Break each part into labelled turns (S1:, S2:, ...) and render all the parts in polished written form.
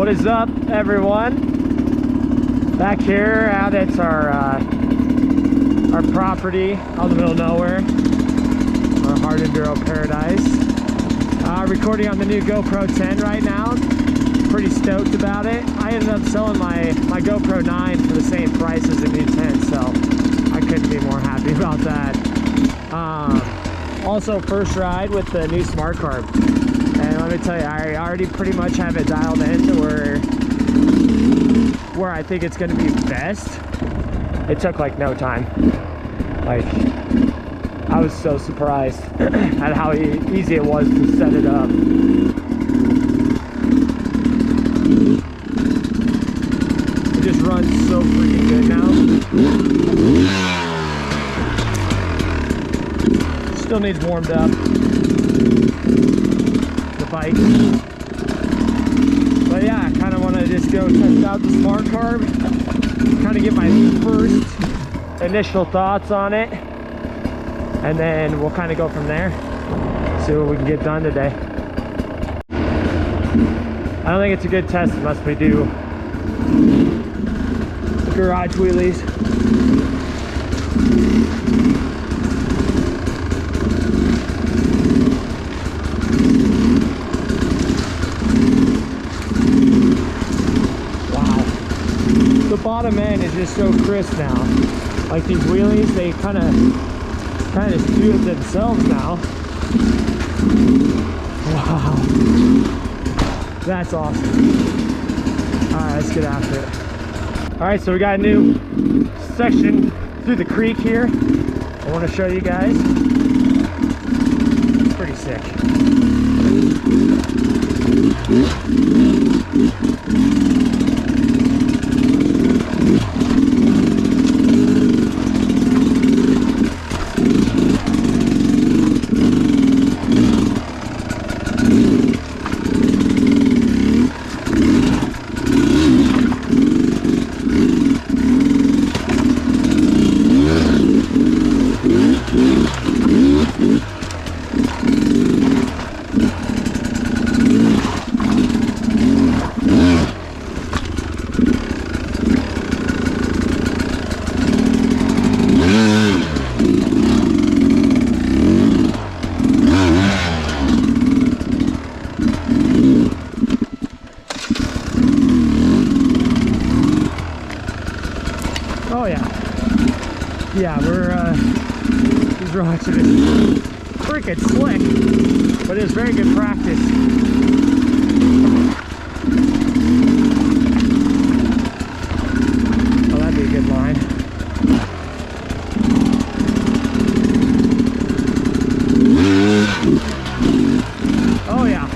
S1: What is up, everyone? Back here out at our property out in the middle of nowhere, our hard enduro paradise. Recording on the new GoPro 10 right now. Pretty stoked about it. I ended up selling my GoPro 9 for the same price as the new 10, so I couldn't be more happy about that. Also, first ride with the new smart carb, and let me tell you, I already pretty much have it dialed in to where I think it's going to be best. It took like no time. Like, I was so surprised at how easy it was to set it up. It just runs so freaking good now. Still needs warmed up, the bike. But yeah, I kind of want to just go test out the smart carb, kind of get my first initial thoughts on it, and then we'll kind of go from there, see what we can get done today. I don't think it's a good test unless we do garage wheelies. The bottom end is just so crisp now. Like these wheelies, they kind of do it themselves now. Wow, that's awesome. All right, let's get after it. All right, so we got a new section through the creek here. I want to show you guys. It's pretty sick. Oh yeah, these rocks are just freaking slick, but it's very good practice. Oh, that'd be a good line. Oh yeah.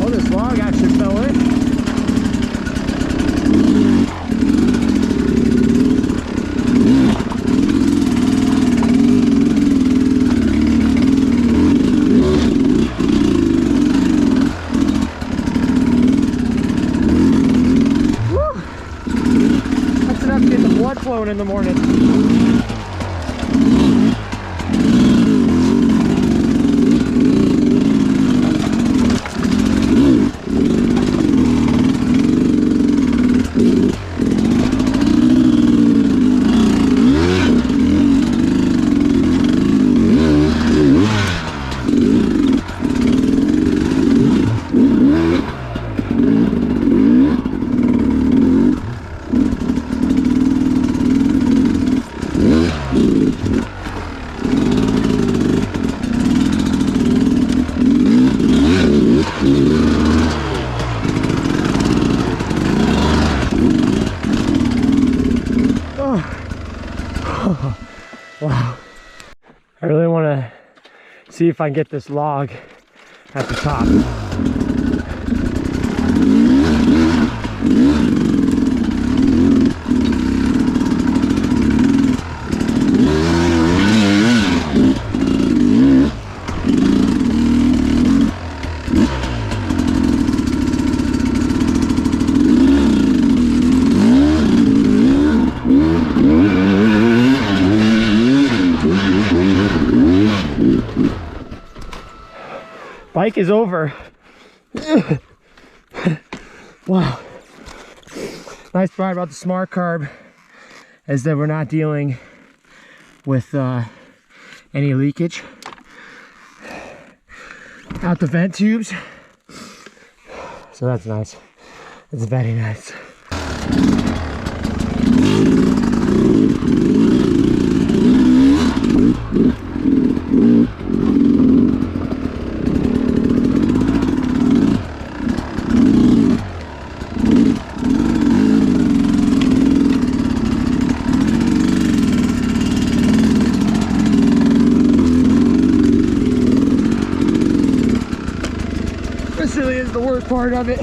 S1: Oh, this log actually fell in. Blood flowing in the morning. Wow. see if I can get this log at the top. Bike is over. Wow. Nice part about the smart carb is that we're not dealing with any leakage out the vent tubes. So that's nice. It's very nice. This really is the worst part of it.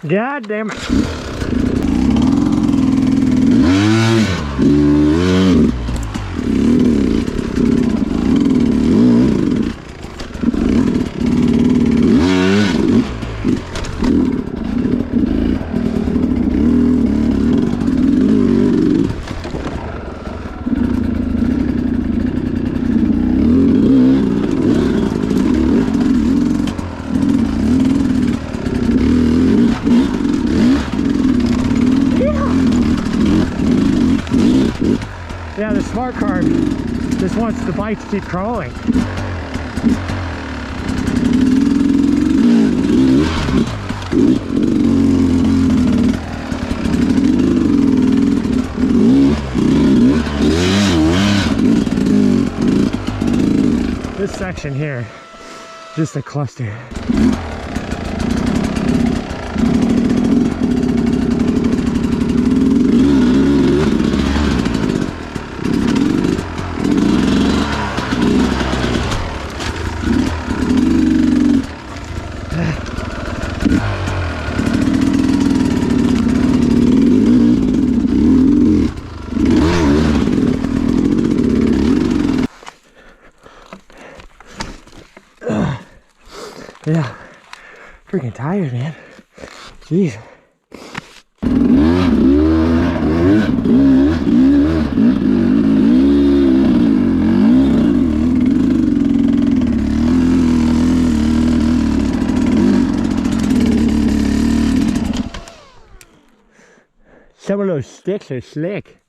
S1: God damn it. Yeah, the smart carb just wants the bike to keep crawling. This section here, just a cluster. Yeah, freaking tired, man. Jeez. Some of those sticks are slick.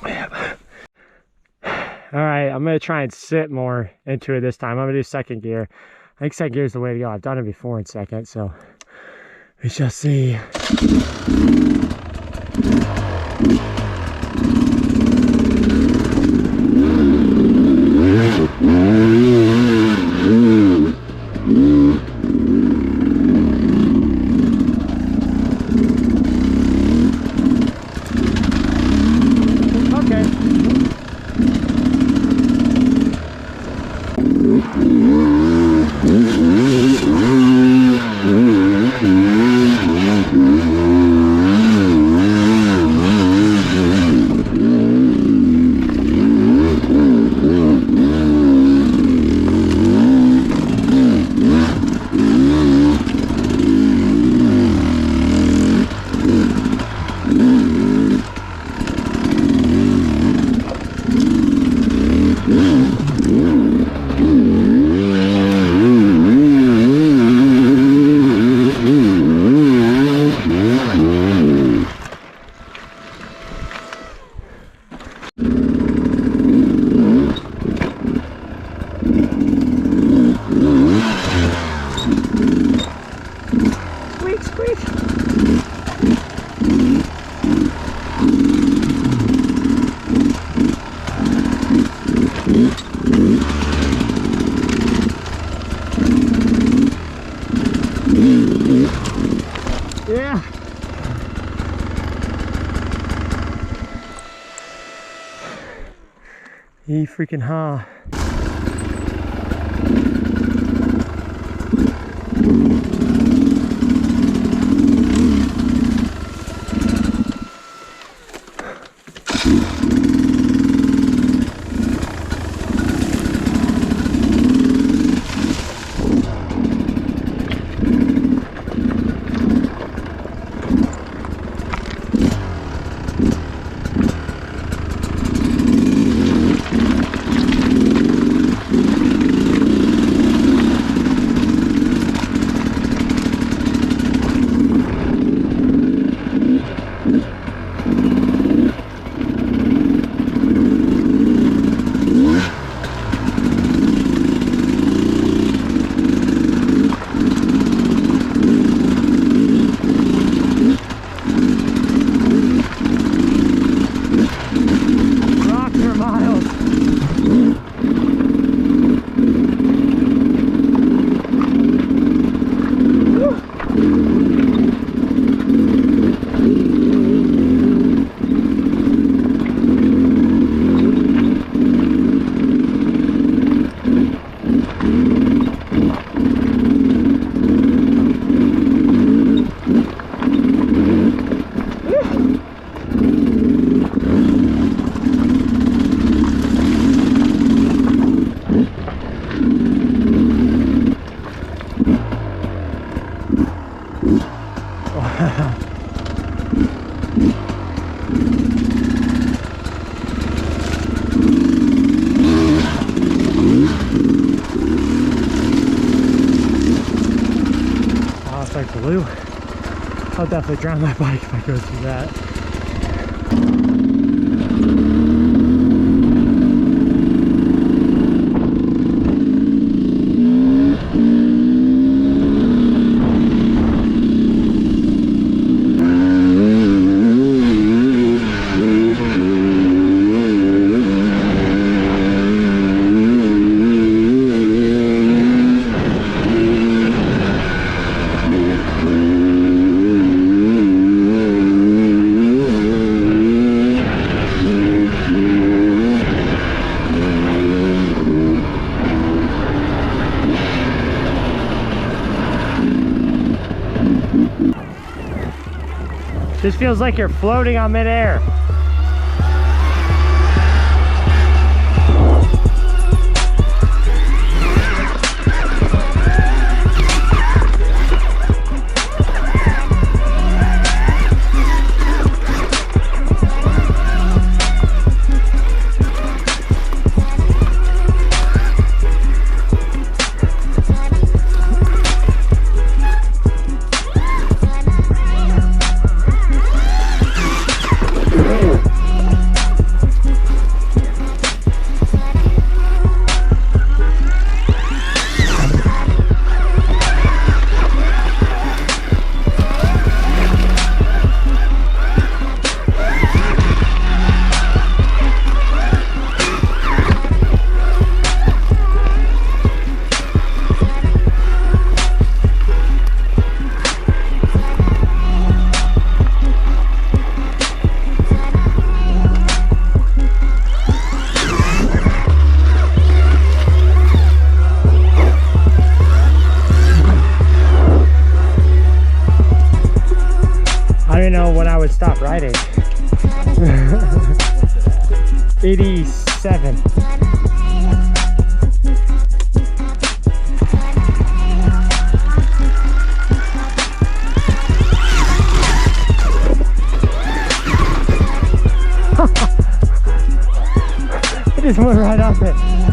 S1: All right, I'm gonna try and sit more into it this time. I'm gonna do second gear. I think second gear is the way to go. I've done it before in second, so we shall see. Yeah. Ye freaking ha. Blue. I'll definitely drown my bike if I go through that. Just feels like you're floating on midair. riding. 87. I just went right off it.